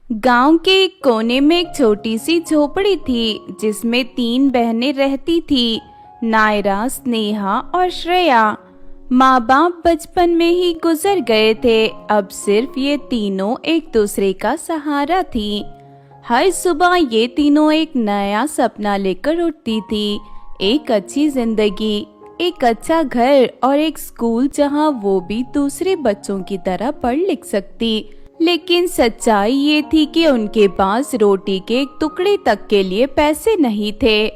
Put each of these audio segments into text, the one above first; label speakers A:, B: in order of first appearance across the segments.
A: गांव के एक कोने में एक छोटी सी झोपड़ी थी जिसमें 3 बहनें रहती थी, नायरा, स्नेहा और श्रेया। माँ बाप बचपन में ही गुजर गए थे। अब सिर्फ ये तीनों एक दूसरे का सहारा थी। हर सुबह ये तीनों एक नया सपना लेकर उठती थी। एक अच्छी जिंदगी, एक अच्छा घर और एक स्कूल जहाँ वो भी दूसरे बच्चों की तरह पढ़ लिख सकती। लेकिन सच्चाई ये थी कि उनके पास रोटी के एक टुकड़े तक के लिए पैसे नहीं थे।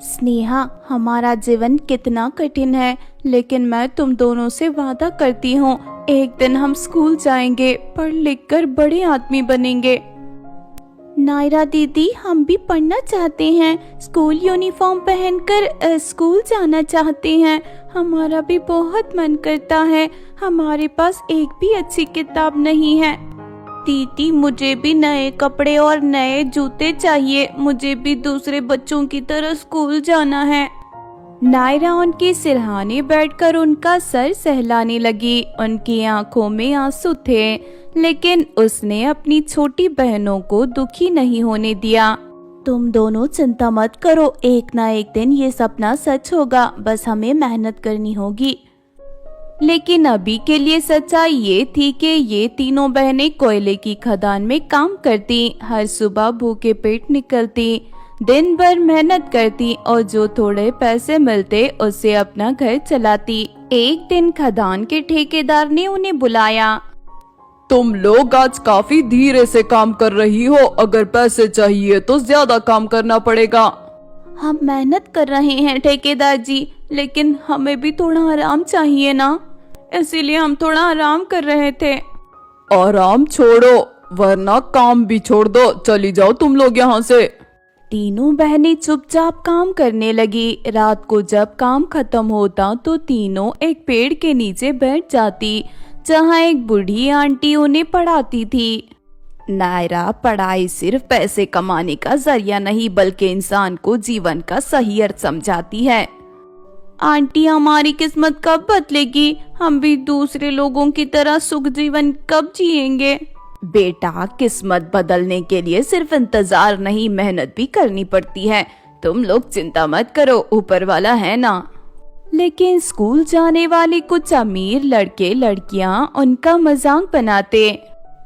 A: स्नेहा, हमारा जीवन कितना कठिन है, लेकिन मैं तुम दोनों से वादा करती हूँ, एक दिन हम स्कूल जाएंगे, पढ़ लिख कर बड़े आदमी बनेंगे। नायरा दीदी, हम भी पढ़ना चाहते हैं, स्कूल यूनिफॉर्म पहनकर स्कूल जाना चाहते हैं। हमारा भी बहुत मन करता है, हमारे पास एक भी अच्छी किताब नहीं है। दीदी, मुझे भी नए कपड़े और नए जूते चाहिए, मुझे भी दूसरे बच्चों की तरह स्कूल जाना है। नायरा उनके सिरहाने बैठकर उनका सर सहलाने लगी। उनकी आंखों में आंसू थे, लेकिन उसने अपनी छोटी बहनों को दुखी नहीं होने दिया। तुम दोनों चिंता मत करो, एक ना एक दिन ये सपना सच होगा, बस हमें मेहनत करनी होगी। लेकिन अभी के लिए सच्चाई ये थी कि ये तीनों बहनें कोयले की खदान में काम करती, हर सुबह भूखे पेट निकलती, दिन भर मेहनत करती और जो थोड़े पैसे मिलते उससे अपना घर चलाती। एक दिन खदान के ठेकेदार ने उन्हें बुलाया।
B: तुम लोग आज काफी धीरे से काम कर रही हो, अगर पैसे चाहिए तो ज्यादा काम करना पड़ेगा।
A: हम मेहनत कर रहे हैं ठेकेदार जी, लेकिन हमें भी थोड़ा आराम चाहिए ना, इसीलिए हम थोड़ा आराम कर रहे थे।
B: आराम छोड़ो, वरना काम भी छोड़ दो, चली जाओ तुम लोग यहाँ से।
A: तीनों बहनें चुपचाप काम करने लगी। रात को जब काम खत्म होता तो तीनों एक पेड़ के नीचे बैठ जाती, जहाँ एक बूढ़ी आंटी उन्हें पढ़ाती थी। नायरा, पढ़ाई सिर्फ पैसे कमाने का जरिया नहीं, बल्कि इंसान को जीवन का सही अर्थ समझाती है। आंटी, हमारी किस्मत कब बदलेगी? हम भी दूसरे लोगों की तरह सुख जीवन कब जिएंगे? बेटा, किस्मत बदलने के लिए सिर्फ इंतजार नहीं, मेहनत भी करनी पड़ती है। तुम लोग चिंता मत करो, ऊपर वाला है ना। लेकिन स्कूल जाने वाले कुछ अमीर लड़के लड़कियां उनका मजाक बनाते।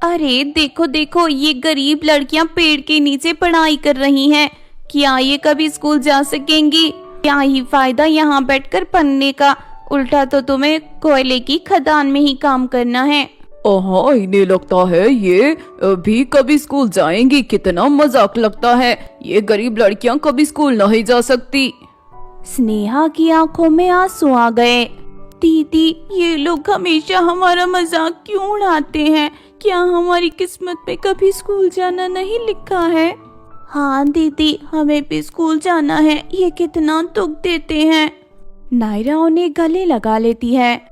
A: अरे देखो देखो, ये गरीब लड़कियां पेड़ के नीचे पढ़ाई कर रही हैं, क्या ये कभी स्कूल जा सकेंगी? क्या ही फायदा यहाँ बैठकर पढ़ने का, उल्टा तो तुम्हें कोयले की खदान में ही काम करना है।
B: ओह, इन्हें लगता है ये भी कभी स्कूल जाएंगी, कितना मजाक लगता है। ये गरीब लड़कियां कभी स्कूल नहीं जा सकती।
A: स्नेहा की आंखों में आंसू आ गए। दीदी, ये लोग हमेशा हमारा मजाक क्यों उड़ाते हैं? क्या हमारी किस्मत में कभी स्कूल जाना नहीं लिखा है? हाँ दीदी, हमें भी स्कूल जाना है, ये कितना दुख देते हैं। नायरा उन्हें गले लगा लेती है।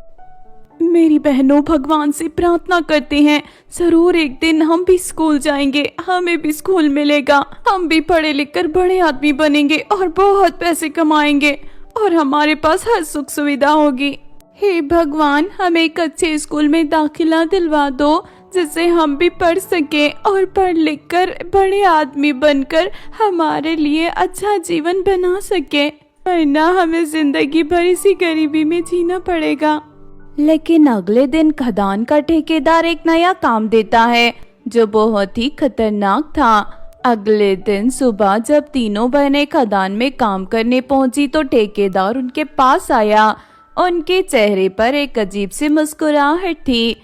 A: मेरी बहनों, भगवान से प्रार्थना करते हैं, जरूर एक दिन हम भी स्कूल जाएंगे, हमें भी स्कूल मिलेगा, हम भी पढ़े लिख कर बड़े आदमी बनेंगे और बहुत पैसे कमाएंगे और हमारे पास हर सुख सुविधा होगी। हे भगवान, हमें एक अच्छे स्कूल में दाखिला दिलवा दो, जिससे हम भी पढ़ सके और पढ़ लिख कर बड़े आदमी बनकर हमारे लिए अच्छा जीवन बना सके, वरना हमें जिंदगी भर इसी गरीबी में जीना पड़ेगा। लेकिन अगले दिन खदान का ठेकेदार एक नया काम देता है, जो बहुत ही खतरनाक था। अगले दिन सुबह जब तीनों बहनें खदान में काम करने पहुंची तो ठेकेदार उनके पास आया। उनके चेहरे पर एक अजीब सी मुस्कुराहट थी।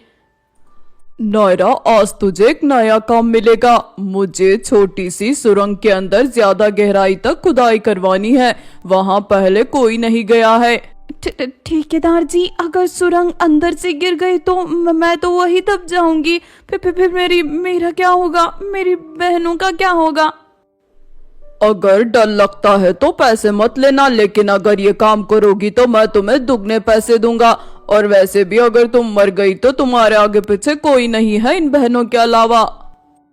B: नायरा, आज तुझे एक नया काम मिलेगा। मुझे छोटी सी सुरंग के अंदर ज्यादा गहराई तक खुदाई करवानी है, वहाँ पहले कोई नहीं गया है।
A: ठेकेदार जी, अगर सुरंग अंदर से गिर गई तो मैं तो वही दब जाऊंगी, फिर मेरा क्या होगा? मेरी बहनों का क्या होगा?
B: अगर डर लगता है तो पैसे मत लेना, लेकिन अगर ये काम करोगी तो मैं तुम्हें दुगने पैसे दूंगा। और वैसे भी अगर तुम मर गई तो तुम्हारे आगे पीछे कोई नहीं है इन बहनों के अलावा।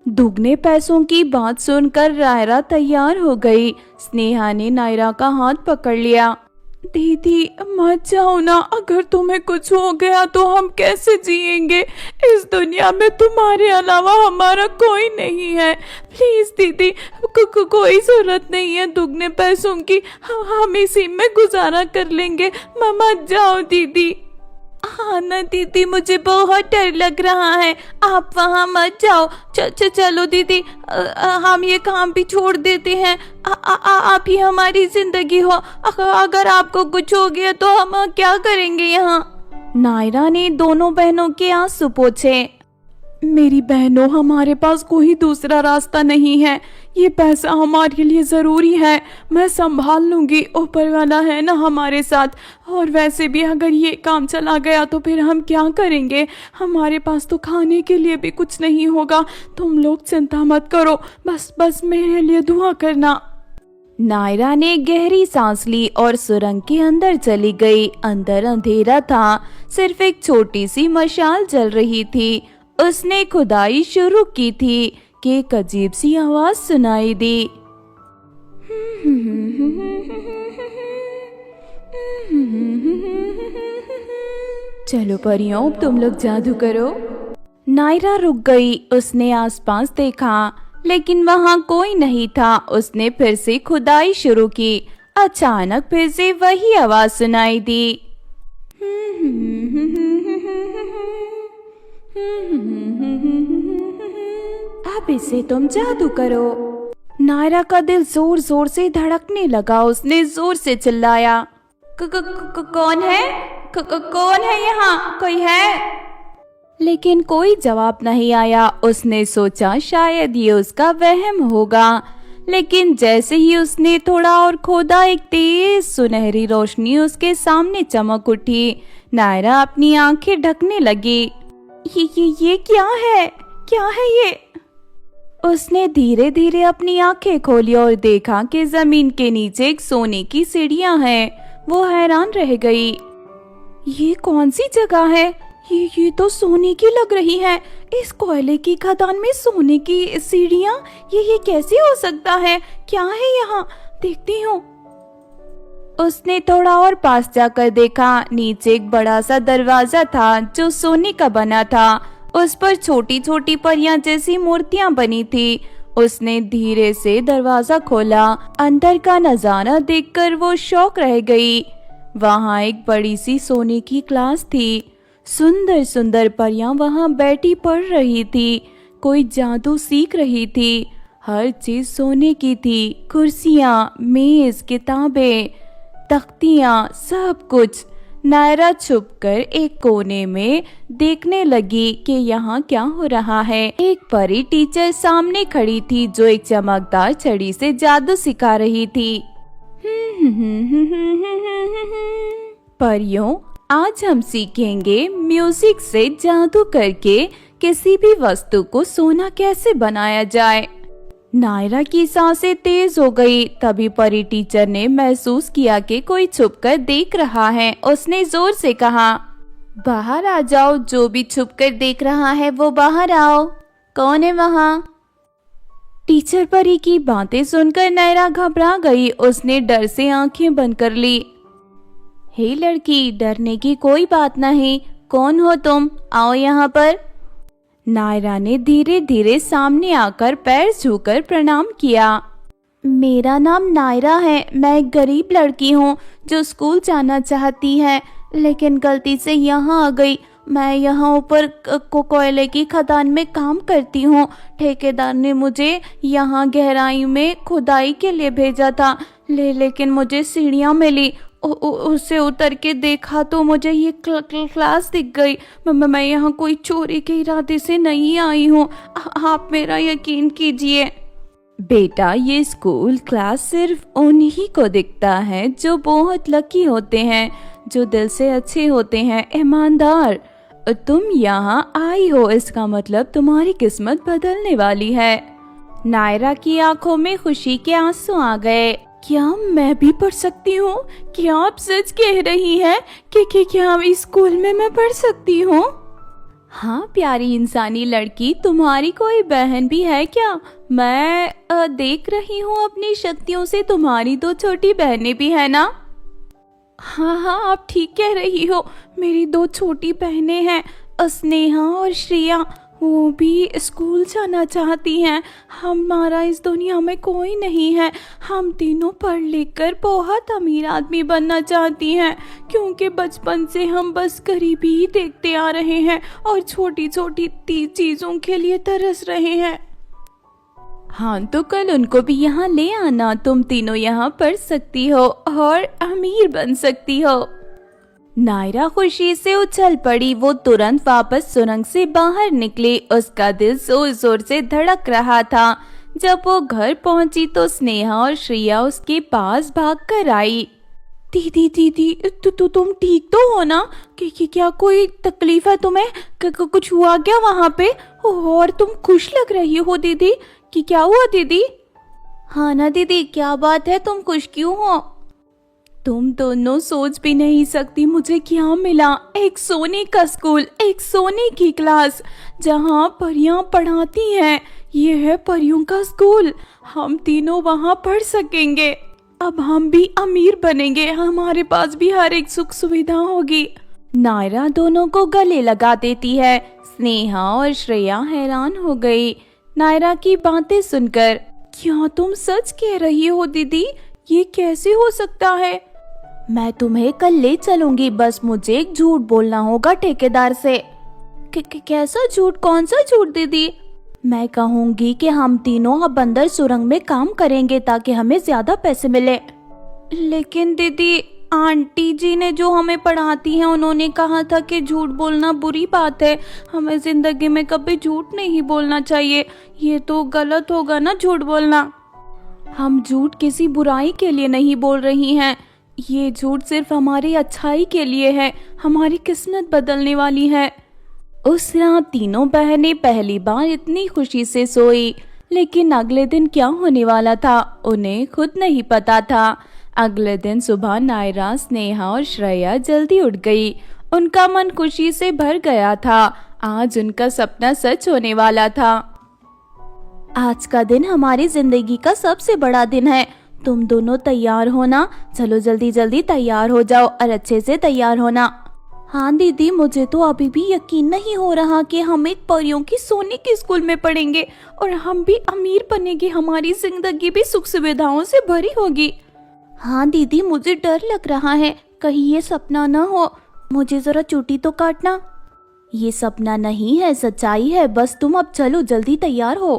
A: दुगने पैसों की बात सुनकर नायरा तैयार हो गई। स्नेहा ने नायरा का हाथ पकड़ लिया। दीदी मत जाओ ना, अगर तुम्हें कुछ हो गया तो हम कैसे जिएंगे? इस दुनिया में तुम्हारे अलावा हमारा कोई नहीं है। प्लीज दीदी, कोई जरूरत नहीं है दुगने पैसों की, हम इसी में गुजारा कर लेंगे। मत जाओ दीदी। हाँ ना दीदी, मुझे बहुत डर लग रहा है, आप वहाँ मत जाओ। चलो दीदी, हम ये काम भी छोड़ देते हैं। आप ही हमारी जिंदगी हो, अगर आपको कुछ हो गया तो हम क्या करेंगे यहाँ? नायरा ने दोनों बहनों के आंसू पोंछे। मेरी बहनों, हमारे पास कोई दूसरा रास्ता नहीं है, ये पैसा हमारे लिए जरूरी है, मैं संभाल लूंगी, ऊपर वाला है ना हमारे साथ। और वैसे भी अगर ये काम चला गया तो फिर हम क्या करेंगे? हमारे पास तो खाने के लिए भी कुछ नहीं होगा। तुम लोग चिंता मत करो, बस मेरे लिए दुआ करना। नायरा ने गहरी सांस ली और सुरंग के अंदर चली गई। अंदर अंधेरा था, सिर्फ एक छोटी सी मशाल जल रही थी। उसने खुदाई शुरू की थी कि एक अजीब सी आवाज सुनाई दी। चलो परियों, तुम लोग जादू करो। नायरा रुक गई। उसने आसपास देखा लेकिन वहाँ कोई नहीं था। उसने फिर से खुदाई शुरू की। अचानक फिर से वही आवाज सुनाई दी। अब इसे तुम जादू करो। नायरा का दिल जोर जोर से धड़कने लगा। उसने जोर से चिल्लाया, कौन है? कौन है यहाँ? कोई है? लेकिन कोई जवाब नहीं आया। उसने सोचा शायद ये उसका वहम होगा, लेकिन जैसे ही उसने थोड़ा और खोदा, एक तेज सुनहरी रोशनी उसके सामने चमक उठी। नायरा अपनी आंखें ढकने लगी। ये क्या है? क्या है ये? उसने धीरे धीरे अपनी आंखें खोली और देखा कि जमीन के नीचे एक सोने की सीढ़ियां हैं। वो हैरान रह गई। ये कौन सी जगह है? ये तो सोने की लग रही है। इस कोयले की खदान में सोने की सीढ़ियां, ये कैसे हो सकता है? क्या है यहाँ? देखती हूँ। उसने थोड़ा और पास जाकर देखा। नीचे एक बड़ा सा दरवाजा था जो सोने का बना था। उस पर छोटी छोटी परियां जैसी मूर्तियां बनी थी। उसने धीरे से दरवाजा खोला। अंदर का नजारा देखकर वो शौक रह गई। वहाँ एक बड़ी सी सोने की क्लास थी। सुंदर सुंदर परियां वहाँ बैठी पढ़ रही थी। कोई जादू सीख रही थी। हर चीज सोने की थी। कुर्सियाँ, मेज, किताबें, तख्तियाँ, सब कुछ। नायरा छुपकर एक कोने में देखने लगी कि यहाँ क्या हो रहा है। एक परी टीचर सामने खड़ी थी जो एक चमकदार छड़ी से जादू सिखा रही थी। परियों, आज हम सीखेंगे म्यूजिक से जादू करके किसी भी वस्तु को सोना कैसे बनाया जाए। नायरा की सांसें तेज हो गई। तभी परी टीचर ने महसूस किया कि कोई छुपकर देख रहा है। उसने जोर से कहा, बाहर आ जाओ, जो भी छुपकर देख रहा है वो बाहर आओ। कौन है वहाँ? टीचर परी की बातें सुनकर नायरा घबरा गई। उसने डर से आंखें बंद कर ली। हे लड़की, डरने की कोई बात नहीं। कौन हो तुम? आओ यहाँ पर। नायरा ने धीरे धीरे सामने आकर पैर छूकर प्रणाम किया। मेरा नाम नायरा है। मैं एक गरीब लड़की हूँ जो स्कूल जाना चाहती है, लेकिन गलती से यहाँ आ गई। मैं यहाँ ऊपर कोयले की खदान में काम करती हूँ। ठेकेदार ने मुझे यहाँ गहराई में खुदाई के लिए भेजा था, लेकिन मुझे सीढ़ियाँ मिली। उससे उतर के देखा तो मुझे ये क्लास दिख गई। मैं यहाँ कोई चोरी के इरादे से नहीं आई हूँ। आप मेरा यकीन कीजिए। बेटा, ये स्कूल क्लास सिर्फ उन्हीं को दिखता है जो बहुत लकी होते हैं, जो दिल से अच्छे होते हैं, ईमानदार। तुम यहाँ आई हो, इसका मतलब तुम्हारी किस्मत बदलने वाली है। नायरा की आंखों में खुशी के आंसू आ गए। क्या मैं भी पढ़ सकती हूँ? क्या आप सच कह रही हैं कि क्या इस स्कूल में मैं पढ़ सकती हूँ? हाँ प्यारी इंसानी लड़की, तुम्हारी कोई बहन भी है क्या? मैं देख रही हूँ अपनी शक्तियों से तुम्हारी दो छोटी बहनें भी है ना? हाँ हाँ, आप ठीक कह रही हो। मेरी 2 छोटी बहनें हैं, स्नेहा और श्रेया। वो भी स्कूल जाना चाहती हैं। हमारा इस दुनिया में कोई नहीं है। हम तीनों पढ़ लिख कर बहुत अमीर आदमी बनना चाहती हैं, क्योंकि बचपन से हम बस गरीबी ही देखते आ रहे हैं और छोटी छोटी चीज़ों के लिए तरस रहे हैं। हाँ, तो कल उनको भी यहाँ ले आना। तुम तीनों यहाँ पढ़ सकती हो और अमीर बन सकती हो। नायरा खुशी से उछल पड़ी। वो तुरंत वापस सुरंग से बाहर निकली। उसका दिल जोर जोर से धड़क रहा था। जब वो घर पहुंची तो स्नेहा और श्रेया उसके पास भाग कर आई। दीदी दीदी, तुम ठीक तो हो ना? क्या कोई तकलीफ है तुम्हें? कुछ हुआ क्या वहाँ पे? और तुम खुश लग रही हो दीदी। कि क्या हुआ दीदी? हाँ ना दीदी, क्या बात है, तुम खुश क्यों हो? तुम दोनों सोच भी नहीं सकती मुझे क्या मिला। एक सोने का स्कूल, एक सोने की क्लास जहाँ परियां पढ़ाती हैं। ये है परियों का स्कूल। हम तीनों वहाँ पढ़ सकेंगे। अब हम भी अमीर बनेंगे। हमारे पास भी हर एक सुख सुविधा होगी। नायरा दोनों को गले लगा देती है। स्नेहा और श्रेया हैरान हो गई नायरा की बातें सुनकर। क्या तुम सच कह रही हो दीदी? ये कैसे हो सकता है? मैं तुम्हें कल ले चलूंगी, बस मुझे एक झूठ बोलना होगा ठेकेदार से। कैसा झूठ? कौन सा झूठ दीदी? मैं कहूंगी कि हम तीनों अब अंदर सुरंग में काम करेंगे ताकि हमें ज्यादा पैसे मिले। लेकिन दीदी, आंटी जी ने जो हमें पढ़ाती हैं उन्होंने कहा था कि झूठ बोलना बुरी बात है। हमें जिंदगी में कभी झूठ नहीं बोलना चाहिए। ये तो गलत होगा ना झूठ बोलना। हम झूठ किसी बुराई के लिए नहीं बोल रही हैं। ये झूठ सिर्फ हमारी अच्छाई के लिए है। हमारी किस्मत बदलने वाली है। उस रात तीनों बहनें पहली बार इतनी खुशी से सोई। लेकिन अगले दिन क्या होने वाला था उन्हें खुद नहीं पता था। अगले दिन सुबह नायरा, स्नेहा और श्रेया जल्दी उठ गई। उनका मन खुशी से भर गया था। आज उनका सपना सच होने वाला था। आज का दिन हमारी जिंदगी का सबसे बड़ा दिन है। तुम दोनों तैयार हो ना? चलो जल्दी जल्दी तैयार हो जाओ और अच्छे से तैयार होना। हाँ दीदी, मुझे तो अभी भी यकीन नहीं हो रहा कि हम एक परियों की सोने के स्कूल में पढ़ेंगे और हम भी अमीर बनेंगे। हमारी जिंदगी भी सुख सुविधाओं से भरी होगी। हाँ दीदी, मुझे डर लग रहा है, कहीं ये सपना न हो। मुझे जरा चोटी तो काटना। ये सपना नहीं है, सच्चाई है। बस तुम अब चलो, जल्दी तैयार हो।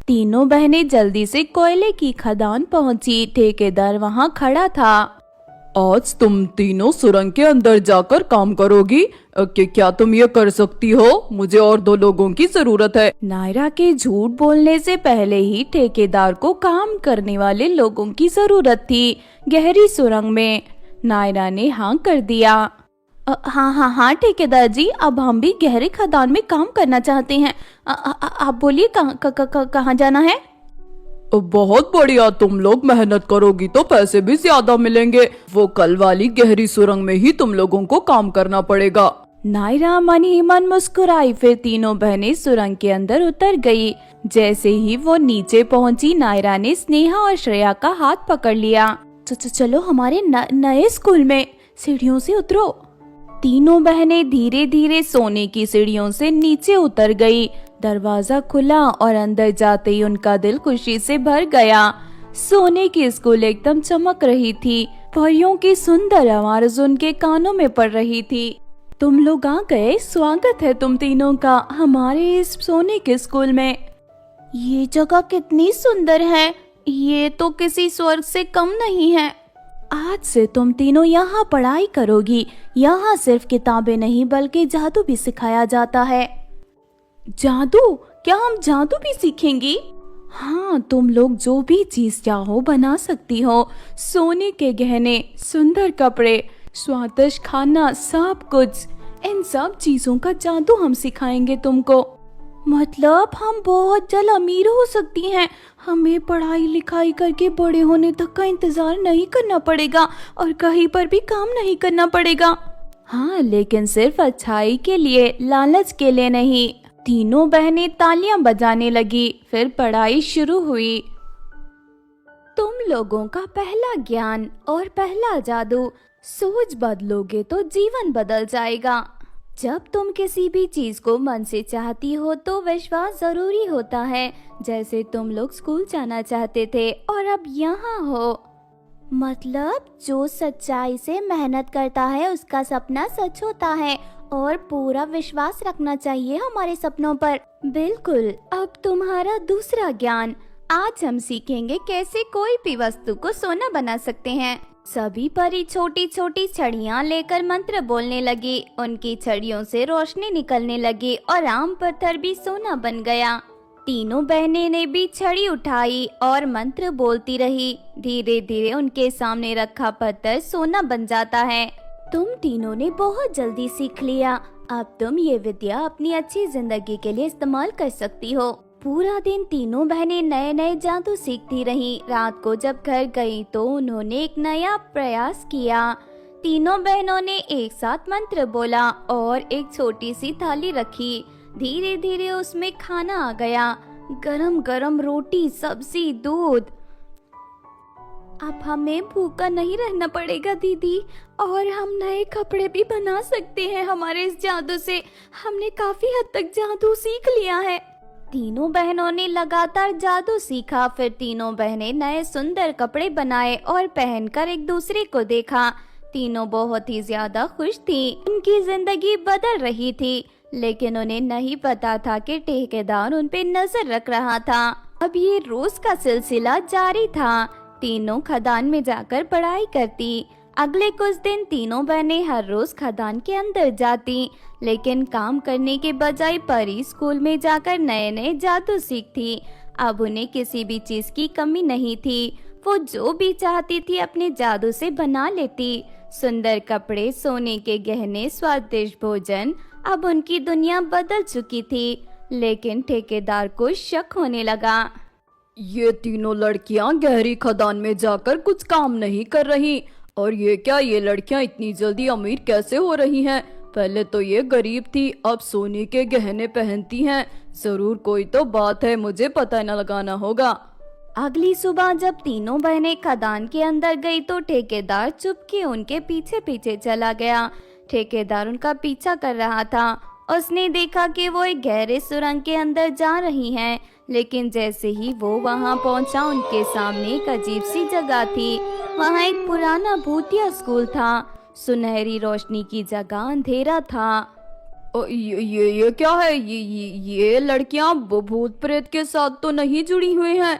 A: तीनों बहनें जल्दी से कोयले की खदान पहुंची। ठेकेदार वहां खड़ा था।
B: आज तुम तीनों सुरंग के अंदर जाकर काम करोगी? क्या तुम ये कर सकती हो? मुझे और 2 लोगों की जरूरत है।
A: नायरा के झूठ बोलने से पहले ही ठेकेदार को काम करने वाले लोगों की जरूरत थी। गहरी सुरंग में नायरा ने हाँ कर दिया। हाँ हाँ हाँ ठेकेदार जी, अब हम भी गहरे खदान में काम करना चाहते हैं। आप बोलिए कहाँ जाना है?
B: बहुत बढ़िया, तुम लोग मेहनत करोगी तो पैसे भी ज्यादा मिलेंगे। वो कल वाली गहरी सुरंग में ही तुम लोगों को काम करना पड़ेगा।
A: नायरा मन ही मन मुस्कुराई। फिर तीनों बहनें सुरंग के अंदर उतर गई। जैसे ही वो नीचे पहुंची, नायरा ने स्नेहा और श्रेया का हाथ पकड़ लिया। चलो हमारे नए स्कूल में। सीढ़ियों से उतरो। तीनों बहनें धीरे धीरे सोने की सीढ़ियों से नीचे उतर गई। दरवाजा खुला और अंदर जाते ही उनका दिल खुशी से भर गया। सोने की स्कूल एकदम चमक रही थी। परियों की सुंदर आवाज उनके कानों में पड़ रही थी। तुम लोग आ गए, स्वागत है तुम तीनों का हमारे इस सोने के स्कूल में। ये जगह कितनी सुंदर है, ये तो किसी स्वर्ग से कम नहीं है। आज से तुम तीनों यहाँ पढ़ाई करोगी। यहाँ सिर्फ किताबें नहीं बल्कि जादू भी सिखाया जाता है। जादू? क्या हम जादू भी सीखेंगी? हाँ, तुम लोग जो भी चीज चाहो बना सकती हो। सोने के गहने, सुंदर कपड़े, स्वादिष्ट खाना, सब कुछ। इन सब चीजों का जादू हम सिखाएंगे तुमको। मतलब हम बहुत जल्द अमीर हो सकती हैं। हमें पढ़ाई लिखाई करके बड़े होने तक का इंतजार नहीं करना पड़ेगा और कहीं पर भी काम नहीं करना पड़ेगा। हाँ, लेकिन सिर्फ अच्छाई के लिए, लालच के लिए नहीं। तीनों बहनें तालियां बजाने लगी। फिर पढ़ाई शुरू हुई। तुम लोगों का पहला ज्ञान और पहला जादू सोच बदलोगे तो जीवन बदल जाएगा। जब तुम किसी भी चीज को मन से चाहती हो तो विश्वास जरूरी होता है। जैसे तुम लोग स्कूल जाना चाहते थे और अब यहाँ हो। मतलब जो सच्चाई से मेहनत करता है उसका सपना सच होता है और पूरा विश्वास रखना चाहिए हमारे सपनों पर। बिल्कुल। अब तुम्हारा दूसरा ज्ञान। आज हम सीखेंगे कैसे कोई भी वस्तु को सोना बना सकते हैं। सभी परी छोटी छोटी छड़ियाँ लेकर मंत्र बोलने लगी। उनकी छड़ियों से रोशनी निकलने लगी और आम पत्थर भी सोना बन गया। तीनों बहनें ने भी छड़ी उठाई और मंत्र बोलती रही। धीरे धीरे उनके सामने रखा पत्थर सोना बन जाता है। तुम तीनों ने बहुत जल्दी सीख लिया। अब तुम ये विद्या अपनी अच्छी जिंदगी के लिए इस्तेमाल कर सकती हो। पूरा दिन तीनों बहनें नए नए जादू सीखती रहीं। रात को जब घर गईं तो उन्होंने एक नया प्रयास किया। तीनों बहनों ने एक साथ मंत्र बोला और एक छोटी सी थाली रखी। धीरे धीरे उसमें खाना आ गया। गरम गरम रोटी, सब्जी, दूध। अब हमें भूखा नहीं रहना पड़ेगा दीदी, और हम नए कपड़े भी बना सकते हैं हमारे इस जादू से। हमने काफी हद तक जादू सीख लिया है। तीनों बहनों ने लगातार जादू सीखा। फिर तीनों बहनें नए सुंदर कपड़े बनाए और पहनकर एक दूसरे को देखा। तीनों बहुत ही ज्यादा खुश थी। उनकी जिंदगी बदल रही थी, लेकिन उन्हें नहीं पता था कि ठेकेदार उन पे नजर रख रहा था। अब ये रोज का सिलसिला जारी था। तीनों खदान में जाकर पढ़ाई करती। अगले कुछ दिन तीनों बहनें हर रोज खदान के अंदर जाती, लेकिन काम करने के बजाय परी स्कूल में जाकर नए नए जादू सीखती। अब उन्हें किसी भी चीज की कमी नहीं थी। वो जो भी चाहती थी अपने जादू से बना लेती। सुंदर कपड़े, सोने के गहने, स्वादिष्ट भोजन। अब उनकी दुनिया बदल चुकी थी, लेकिन ठेकेदार को शक होने लगा।
B: ये तीनों लड़कियां गहरी खदान में जाकर कुछ काम नहीं कर रही, और ये लड़कियां इतनी जल्दी अमीर कैसे हो रही हैं? पहले तो ये गरीब थी, अब सोने के गहने पहनती हैं। जरूर कोई तो बात है, मुझे पता न लगाना होगा।
A: अगली सुबह जब तीनों बहनें खदान के अंदर गई तो ठेकेदार चुपके उनके पीछे पीछे चला गया। ठेकेदार उनका पीछा कर रहा था। उसने देखा कि वो एक गहरे सुरंग के अंदर जा रही हैं, लेकिन जैसे ही वो वहां पहुंचा उनके सामने एक अजीब सी जगह थी। वहां एक पुराना भूतिया स्कूल था। सुनहरी रोशनी की जगह अंधेरा था।
B: ये क्या है? ये लड़कियां भूत प्रेत के साथ तो नहीं जुड़ी हुई हैं।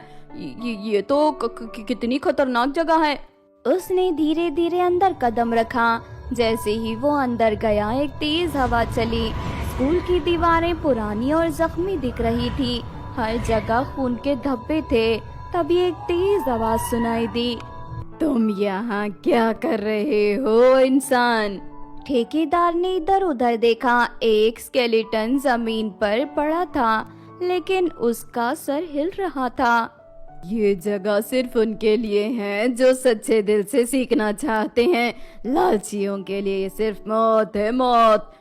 B: ये तो कितनी खतरनाक जगह है।
A: उसने धीरे धीरे अंदर कदम रखा। जैसे ही वो अंदर गया एक तेज हवा चली। स्कूल की दीवारें पुरानी और जख्मी दिख रही थी। हर जगह खून के धब्बे थे। तभी एक तेज आवाज सुनाई दी।
B: तुम यहाँ क्या कर रहे हो इंसान?
A: ठेकेदार ने इधर उधर देखा। एक स्केलेटन जमीन पर पड़ा था, लेकिन उसका सर हिल रहा था।
B: ये जगह सिर्फ उनके लिए है जो सच्चे दिल से सीखना चाहते हैं। लालचियों के लिए ये सिर्फ मौत है, मौत।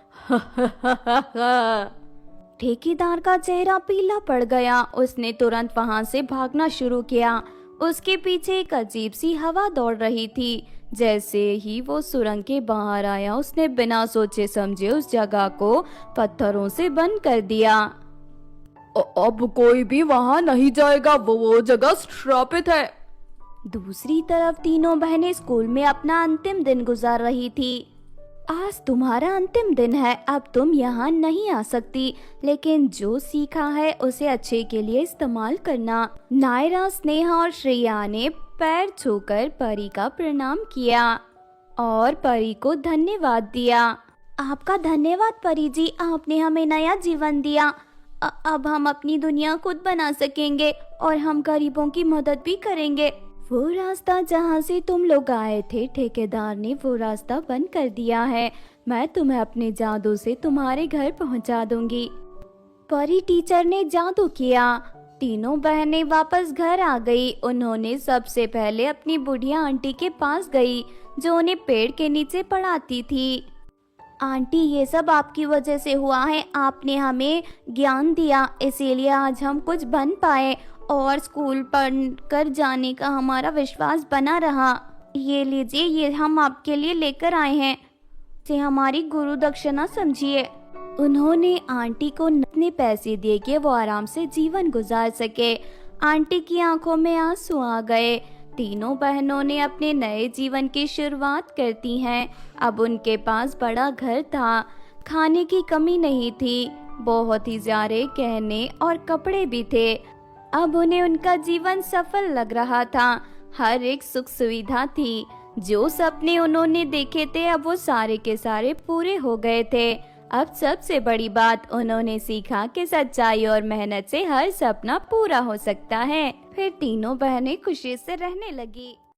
A: ठेकेदार का चेहरा पीला पड़ गया। उसने तुरंत वहां से भागना शुरू किया। उसके पीछे एक अजीब सी हवा दौड़ रही थी। जैसे ही वो सुरंग के बाहर आया उसने बिना सोचे समझे उस जगह को पत्थरों से बंद कर दिया।
B: अब कोई भी वहाँ नहीं जाएगा, वो जगह श्रापित है।
A: दूसरी तरफ तीनों बहनें स्कूल में अपना अंतिम दिन गुजार रही थी। आज तुम्हारा अंतिम दिन है, अब तुम यहाँ नहीं आ सकती, लेकिन जो सीखा है उसे अच्छे के लिए इस्तेमाल करना। नायरा, स्नेहा और श्रेया ने पैर छूकर परी का प्रणाम किया और परी को धन्यवाद दिया। आपका धन्यवाद परी जी, आपने हमें नया जीवन दिया। अब हम अपनी दुनिया खुद बना सकेंगे और हम गरीबों की मदद भी करेंगे। वो रास्ता जहाँ से तुम लोग आए थे, ठेकेदार ने वो रास्ता बंद कर दिया है। मैं तुम्हें अपने जादू से तुम्हारे घर पहुँचा दूंगी। परी टीचर ने जादू किया। तीनों बहनें वापस घर आ गई। उन्होंने सबसे पहले अपनी बुढ़िया आंटी के पास गई, जो उन्हें पेड़ के नीचे पढ़ाती थी। आंटी, ये सब आपकी वजह से हुआ है। आपने हमें ज्ञान दिया, इसीलिए आज हम कुछ बन पाए और स्कूल पढ़कर जाने का हमारा विश्वास बना रहा।
C: ये लीजिए, ये हम आपके लिए लेकर आए हैं, इसे हमारी गुरु दक्षिणा समझिए। उन्होंने आंटी को इतने पैसे दिए कि वो आराम से जीवन गुजार सके। आंटी की आंखों में आंसू आ गए। तीनों बहनों ने अपने नए जीवन की शुरुआत करती हैं। अब उनके पास बड़ा घर था, खाने की कमी नहीं थी, बहुत ही ज्यादा गहने और कपड़े भी थे। अब उन्हें उनका जीवन सफल लग रहा था। हर एक सुख सुविधा थी। जो सपने उन्होंने देखे थे अब वो सारे के सारे पूरे हो गए थे। अब सबसे बड़ी बात, उन्होंने सीखा कि सच्चाई और मेहनत से हर सपना पूरा हो सकता है। फिर तीनों बहनें खुशी से रहने लगी।